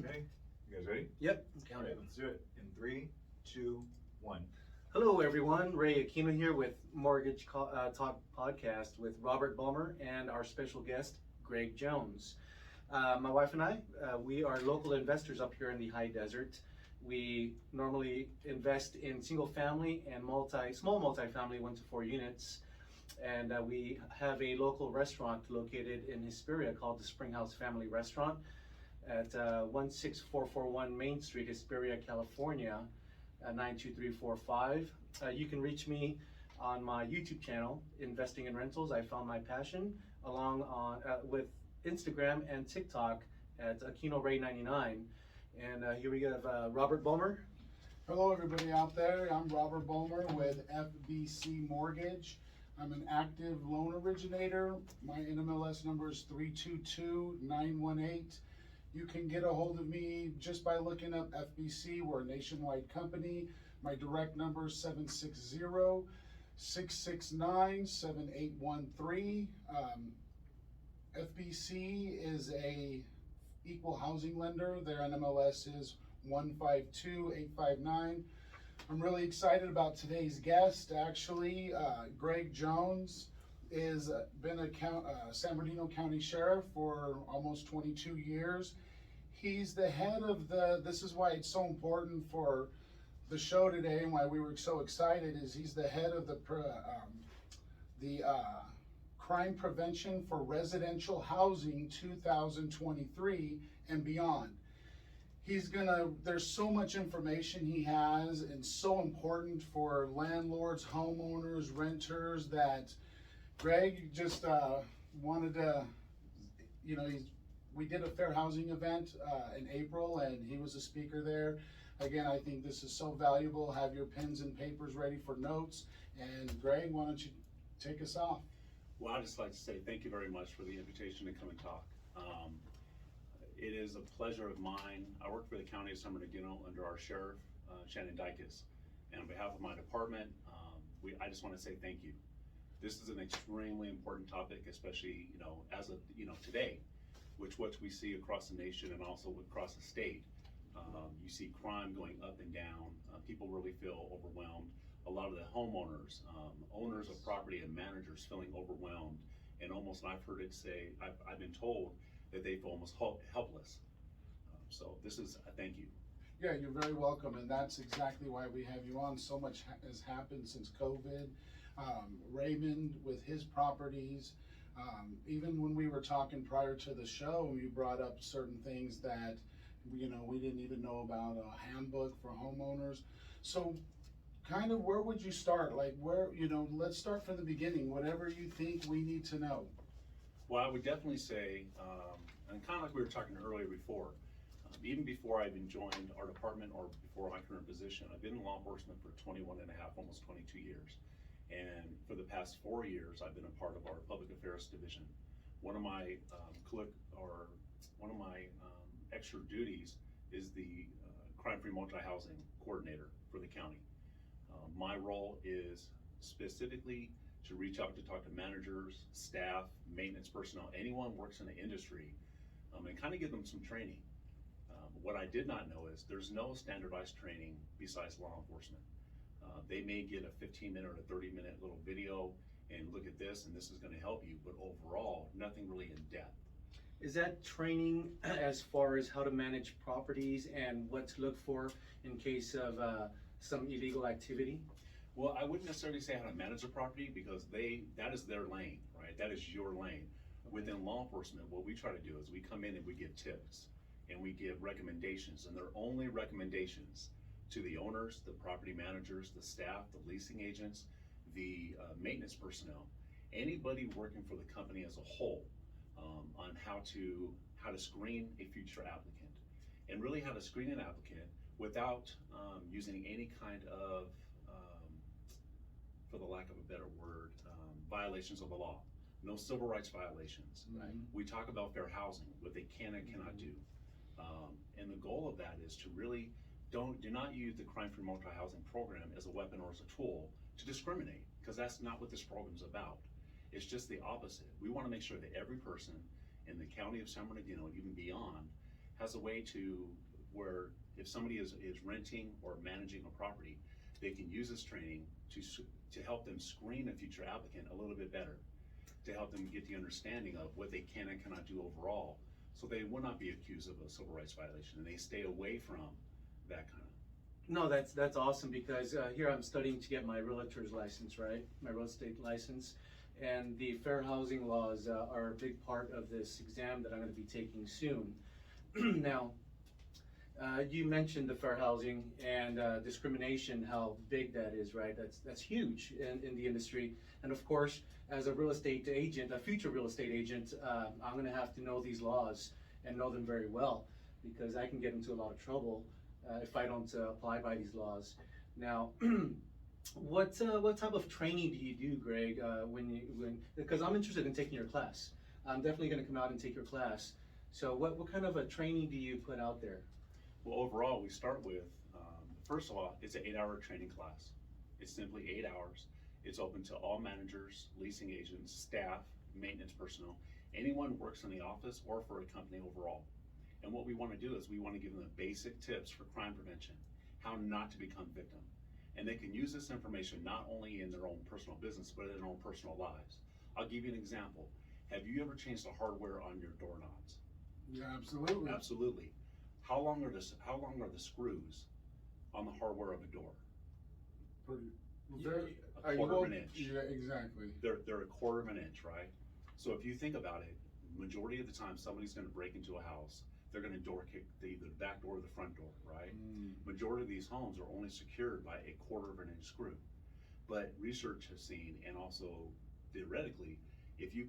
Okay, you guys ready? Yep. All right, let's do it in 3, 2, 1. Hello, everyone. Ray Aquino here with Talk Podcast with Robert Bulmer and our special guest, Greg Jones. My wife and I, we are local investors up here in the high desert. We normally invest in single family and small multifamily 1 to 4 units. And we have a local restaurant located in Hesperia called the Springhouse Family Restaurant at 16441 Main Street, Hesperia, California, 92345. You can reach me on my YouTube channel, Investing in Rentals. I found my passion, along with Instagram and TikTok at AquinoRay99. And here we have Robert Bulmer. Hello, everybody out there. I'm Robert Bulmer with FBC Mortgage. I'm an active loan originator. My NMLS number is 322918. You can get a hold of me just by looking up FBC. We're a nationwide company. My direct number is 760-669-7813. FBC is a equal housing lender. Their NMLS is 152859. I'm really excited about today's guest. Actually, Greg Jones is been a San Bernardino County Sheriff for almost 22 years. He's the head of this is why it's so important for the show today and why we were so excited, is he's the head of the Crime Prevention for Residential Housing 2023 and beyond. There's so much information he has and so important for landlords, homeowners, renters, that Greg just wanted to, we did a fair housing event in April and he was a speaker there. Again, I think this is so valuable. Have your pens and papers ready for notes. And Greg, why don't you take us off? Well, I'd just like to say thank you very much for the invitation to come and talk. It is a pleasure of mine. I work for the County of San Bernardino under our Sheriff, Shannon Dykes. And on behalf of my department, I just want to say thank you. This is an extremely important topic, especially, as of, today, which what we see across the nation and also across the state. You see crime going up and down. People really feel overwhelmed. A lot of the homeowners, owners of property and managers feeling overwhelmed, and almost, I've heard it say, I've been told that they feel almost helpless. So this is a thank you. Yeah, you're very welcome, and that's exactly why we have you on. So much has happened since COVID. Raymond with his properties, even when we were talking prior to the show, you brought up certain things that we didn't even know about, a handbook for homeowners. So kind of where would you start? Like let's start from the beginning, whatever you think we need to know. Well, I would definitely say, and kind of like we were talking earlier before, even before I even joined our department or before my current position, I've been in law enforcement for 21 and a half, almost 22 years. And for the past 4 years, I've been a part of our public affairs division. One of my extra duties is the crime-free multi-housing coordinator for the county. My role is specifically to reach out to talk to managers, staff, maintenance personnel, anyone who works in the industry, and kind of give them some training. What I did not know is there's no standardized training besides law enforcement. They may get a 15-minute or a 30-minute little video and look at this and this is going to help you, but overall, nothing really in depth. Is that training as far as how to manage properties and what to look for in case of some illegal activity? Well, I wouldn't necessarily say how to manage a property because that is their lane, right? That is your lane. Okay. Within law enforcement, what we try to do is we come in and we give tips and we give recommendations, and they're only recommendations to the owners, the property managers, the staff, the leasing agents, the maintenance personnel, anybody working for the company as a whole, on how to screen a future applicant, and really how to screen an applicant without using any kind of, for the lack of a better word, violations of the law. No civil rights violations. Right. We talk about fair housing, what they can and cannot do. And the goal of that is to really do not use the crime-free multi-housing program as a weapon or as a tool to discriminate, because that's not what this program is about. It's just the opposite. We want to make sure that every person in the county of San Bernardino, even beyond, as a way to where if somebody is renting or managing a property, they can use this training to help them screen a future applicant a little bit better, to help them get the understanding of what they can and cannot do overall, so they will not be accused of a civil rights violation, and they stay away from that kind of. No, that's awesome, because here I'm studying to get my realtor's license, right? My real estate license. And the fair housing laws are a big part of this exam that I'm going to be taking soon. Now, you mentioned the fair housing and discrimination, how big that is, right? That's huge in the industry. And of course, as a real estate agent, a future real estate agent, I'm going to have to know these laws and know them very well, because I can get into a lot of trouble if I don't apply by these laws. Now, what type of training do you do, Greg, because I'm interested in taking your class. I'm definitely going to come out and take your class. So what kind of a training do you put out there? Well, overall, we start with, first of all, it's an 8-hour training class. It's simply 8 hours. It's open to all managers, leasing agents, staff, maintenance personnel, anyone who works in the office or for a company overall. And what we want to do is we want to give them the basic tips for crime prevention, how not to become victim. And they can use this information not only in their own personal business, but in their own personal lives. I'll give you an example. Have you ever changed the hardware on your doorknobs? Yeah, absolutely. Absolutely. How long are the screws on the hardware of a door? A quarter of an inch. Yeah, exactly. They're a quarter of an inch, right? So if you think about it, majority of the time somebody's going to break into a house, they're going to door kick either the back door or the front door, right? Majority of these homes are only secured by a quarter of an inch screw. But research has seen, and also theoretically, if you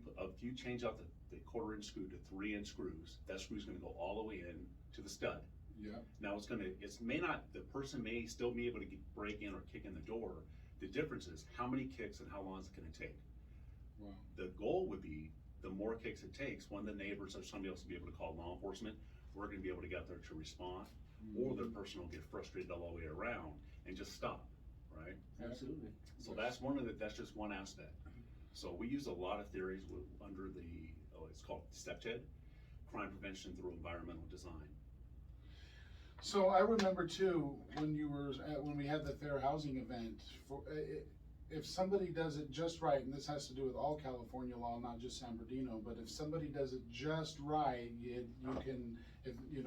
change out the quarter inch screw to 3-inch screws, that screw's going to go all the way in to the stud. Yeah. Now the person may still be able to break in or kick in the door. The difference is how many kicks and how long is it going to take. Wow. The goal would be the more kicks it takes, when the neighbors or somebody else will be able to call law enforcement, we're going to be able to get there to respond, or the person will get frustrated all the way around and just stop, right? Absolutely. So that's just one aspect. So we use a lot of theories under it's called STEPTED, crime prevention through environmental design. So I remember too, when we had the fair housing event, if somebody does it just right, and this has to do with all California law, not just San Bernardino, but if somebody does it just right, you can,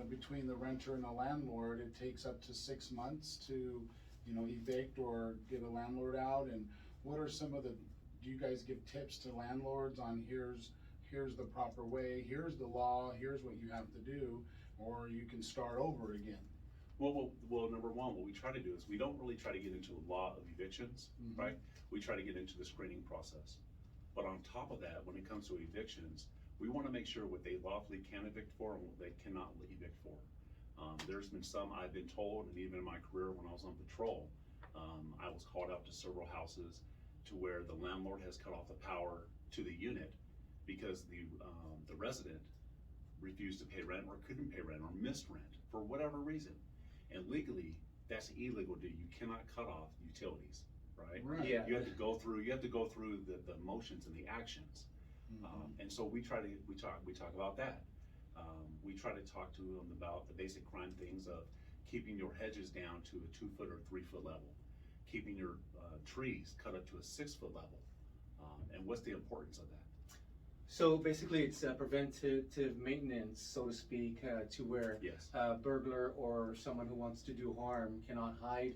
between the renter and the landlord, it takes up to 6 months to, evict or get a landlord out. And what are do you guys give tips to landlords on here's the proper way, here's the law, here's what you have to do, or you can start over again? Well, number one, what we try to do is we don't really try to get into the law of evictions, right? We try to get into the screening process. But on top of that, when it comes to evictions, we want to make sure what they lawfully can evict for and what they cannot evict for. There's been some I've been told, and even in my career when I was on patrol, I was called out to several houses to where the landlord has cut off the power to the unit because the resident refused to pay rent or couldn't pay rent or missed rent for whatever reason. And legally, that's illegal. You cannot cut off utilities, right? Right. Yeah. You have to go through the motions and the actions. And so we talk about that. We try to talk to them about the basic crime things of keeping your hedges down to a 2-foot or 3-foot level, keeping your trees cut up to a 6-foot level, and what's the importance of that. So basically, it's preventive maintenance, so to speak, to where Yes. a burglar or someone who wants to do harm cannot hide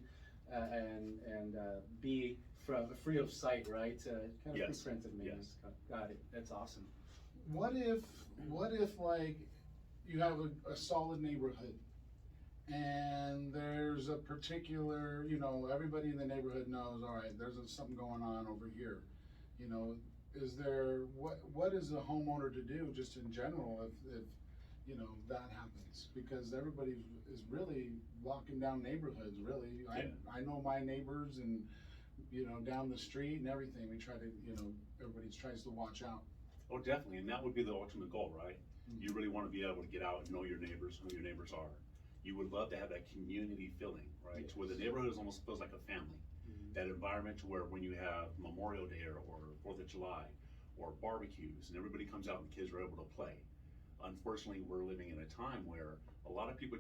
and be free of sight, right? Kind of Yes. preventive maintenance. Got it. That's awesome. What if like you have a solid neighborhood and there's a particular, everybody in the neighborhood knows, all right, there's something going on over here. What is a homeowner to do just in general if that happens? Because everybody is really locking down neighborhoods, really. Yeah. I know my neighbors and, down the street and everything. We try to, everybody tries to watch out. Oh, definitely, and that would be the ultimate goal, right? You really want to be able to get out and know your neighbors, who your neighbors are. You would love to have that community feeling, right? Yes. To where the neighborhood almost feels like a family. That environment to where when you have Memorial Day or 4th of July or barbecues and everybody comes out and the kids are able to play. Unfortunately, we're living in a time where A lot of people